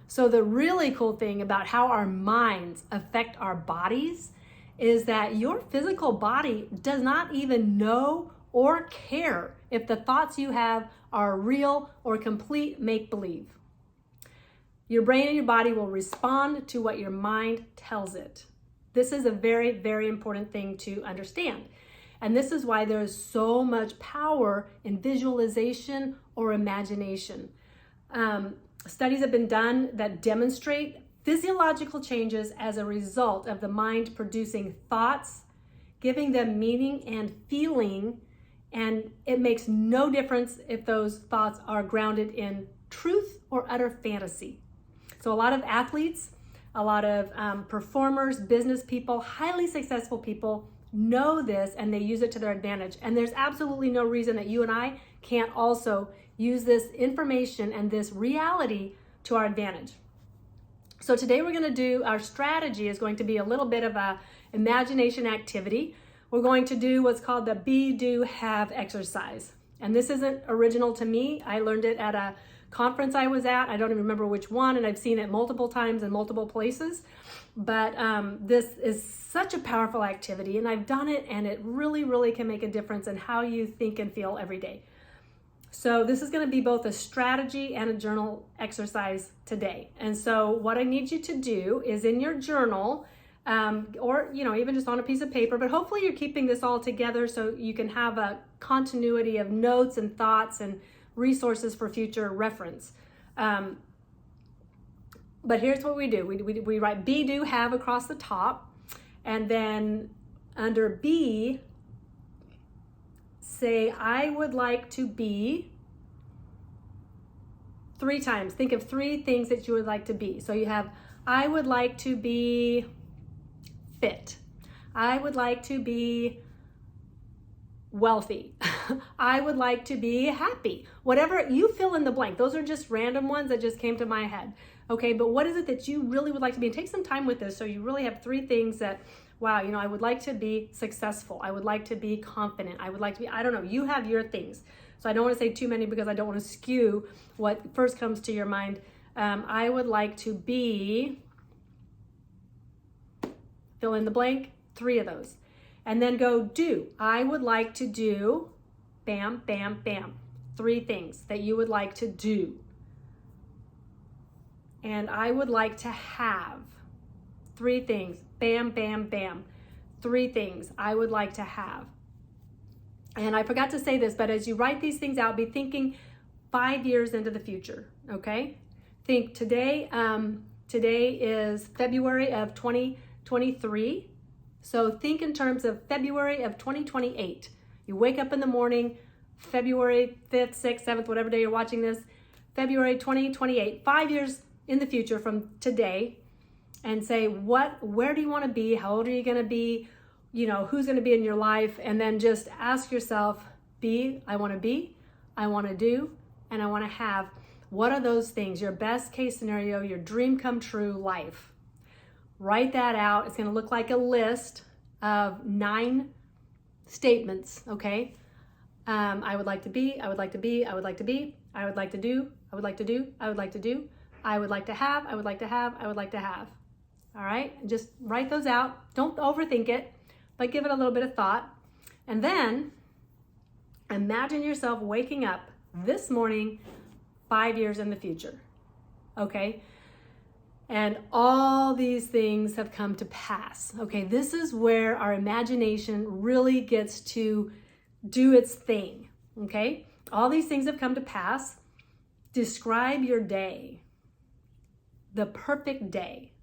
So the really cool thing about how our minds affect our bodies is that your physical body does not even know or care if the thoughts you have are real or complete make-believe. Your brain and your body will respond to what your mind tells it. This is a very, very important thing to understand. And this is why there is so much power in visualization or imagination. Studies have been done that demonstrate physiological changes as a result of the mind producing thoughts, giving them meaning and feeling, and it makes no difference if those thoughts are grounded in truth or utter fantasy. So a lot of athletes, a lot of performers, business people, highly successful people know this and they use it to their advantage. And there's absolutely no reason that you and I can't also use this information and this reality to our advantage. So today we're going to do, our strategy is going to be a little bit of a imagination activity. We're going to do what's called the be, do, have exercise. And this isn't original to me. I learned it at a conference I was at. I don't even remember which one, and I've seen it multiple times in multiple places. But this is such a powerful activity, and I've done it, and it really, really can make a difference in how you think and feel every day. So this is going to be both a strategy and a journal exercise today. And so what I need you to do is in your journal, or even just on a piece of paper, but hopefully you're keeping this all together so you can have a continuity of notes and thoughts and resources for future reference. But here's what we do. We write be, do, have across the top, and then under be, say, I would like to be 3 times. Think of 3 things that you would like to be. So you have, I would like to be fit. I would like to be wealthy. I would like to be happy. Whatever, you fill in the blank. Those are just random ones that just came to my head. Okay, but what is it that you really would like to be? And take some time with this so you really have 3 things that, wow, I would like to be successful. I would like to be confident. I would like to be, I don't know, you have your things. So I don't want to say too many because I don't want to skew what first comes to your mind. I would like to be, fill in the blank, 3 of those. And then go do. I would like to do, bam, bam, bam. 3 things that you would like to do. And I would like to have 3 things, bam, bam, bam. 3 things I would like to have. And I forgot to say this, but as you write these things out, be thinking 5 years into the future, okay? Think today is February of 2023. So think in terms of February of 2028. You wake up in the morning, February 5th, 6th, 7th, whatever day you're watching this, February 2028, 5 years in the future from today, and say, where do you want to be? How old are you going to be? Who's going to be in your life? And then just ask yourself, I want to be, I want to do, and I want to have. What are those things? Your best case scenario, your dream come true life. Write that out. It's going to look like a list of 9 statements, okay? I would like to be, I would like to be, I would like to be, I would like to do, I would like to do, I would like to do, I would like to have, I would like to have, I would like to have. All right? Just write those out. Don't overthink it, but give it a little bit of thought. And then imagine yourself waking up this morning 5 years in the future, okay? And all these things have come to pass. Okay, this is where our imagination really gets to do its thing. Okay, all these things have come to pass. Describe your day, the perfect day.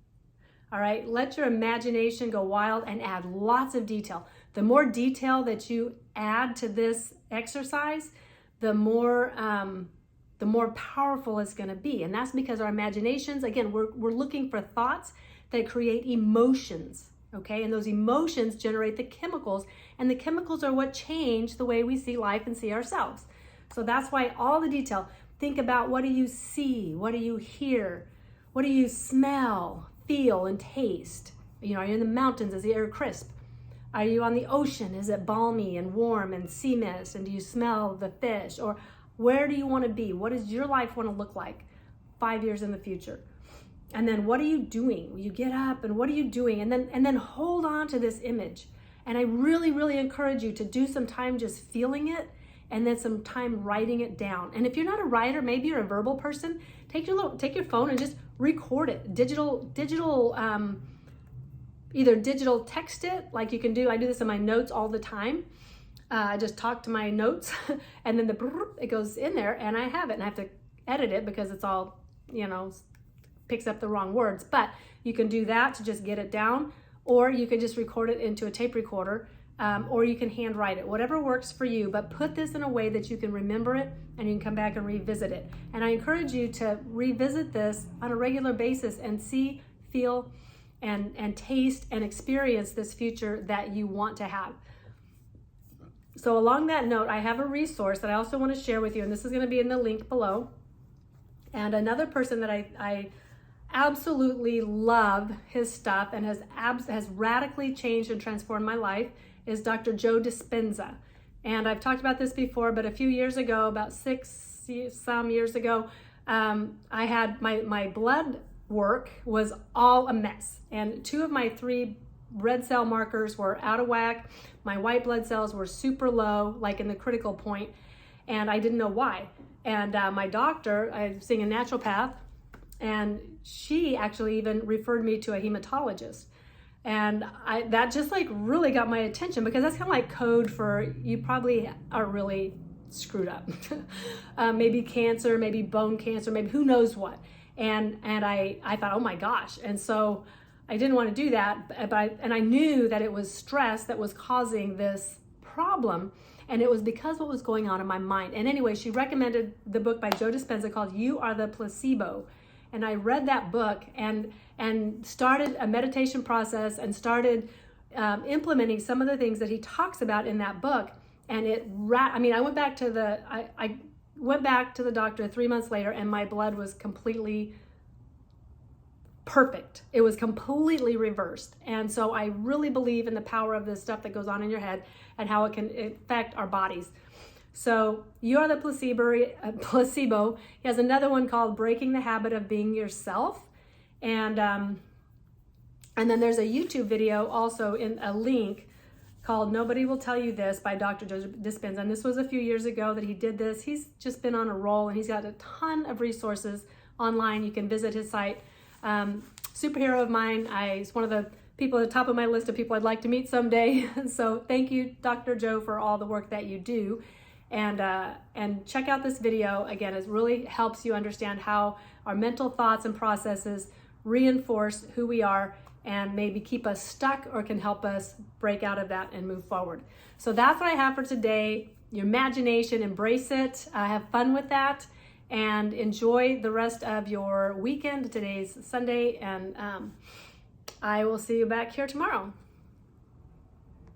All right, let your imagination go wild and add lots of detail. The more detail that you add to this exercise, the more powerful it's going to be. And that's because our imaginations, again, we're looking for thoughts that create emotions, okay? And those emotions generate the chemicals, and the chemicals are what change the way we see life and see ourselves. So that's why all the detail. Think about, what do you see? What do you hear? What do you smell, feel, and taste? Are you in the mountains? Is the air crisp? Are you on the ocean? Is it balmy and warm and sea mist? And do you smell the fish? Or where do you want to be? What does your life want to look like 5 years in the future. And then what are you doing? You get up and what are you doing? And then hold on to this image. And I really, really encourage you to do some time just feeling it and then some time writing it down. And if you're not a writer, maybe you're a verbal person, take your phone and just record it. Either digital text it, like you can do. I do this in my notes all the time. I just talk to my notes and then it goes in there and I have it, and I have to edit it because it's all, picks up the wrong words. But you can do that to just get it down, or you can just record it into a tape recorder, or you can handwrite it, whatever works for you. But put this in a way that you can remember it and you can come back and revisit it. And I encourage you to revisit this on a regular basis and see, feel, and taste and experience this future that you want to have. So along that note, I have a resource that I also want to share with you, and this is going to be in the link below. And another person that I absolutely love his stuff and has radically changed and transformed my life is Dr. Joe Dispenza. And I've talked about this before, but a few years ago, about some years ago, I had my blood work was all a mess. And 2 of my 3 red cell markers were out of whack. My white blood cells were super low, like in the critical point, and I didn't know why. And my doctor, I'm seeing a naturopath, and she actually even referred me to a hematologist. And that just like really got my attention, because that's kind of like code for you probably are really screwed up. Maybe cancer, maybe bone cancer, maybe who knows what. And I thought, oh my gosh. And so I didn't want to do that, and I knew that it was stress that was causing this problem, and it was because what was going on in my mind. And anyway, she recommended the book by Joe Dispenza called Are the Placebo. And I read that book and started a meditation process and started implementing some of the things that he talks about in that book. And I went back to the doctor 3 months later, and my blood was completely perfect. It was completely reversed. And so I really believe in the power of this stuff that goes on in your head and how it can affect our bodies. So You Are the Placebo. He has another one called Breaking the Habit of Being Yourself. And then there's a YouTube video also in a link called Nobody Will Tell You This by Dr. Joe Dispenza. And this was a few years ago that he did this. He's just been on a roll, and he's got a ton of resources online. You can visit his site. Superhero of mine. He's one of the people at the top of my list of people I'd like to meet someday. So thank you, Dr. Joe, for all the work that you do. And check out this video. Again, it really helps you understand how our mental thoughts and processes reinforce who we are and maybe keep us stuck or can help us break out of that and move forward. So that's what I have for today. Your imagination, embrace it. Have fun with that. And enjoy the rest of your weekend. Today's Sunday, and I will see you back here tomorrow.